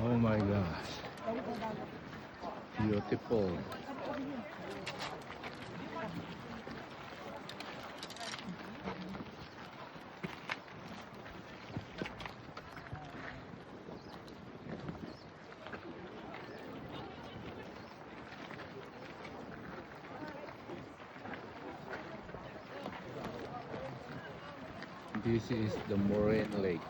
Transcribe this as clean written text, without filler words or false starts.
Oh my gosh. Beautiful. This is the Moraine Lake.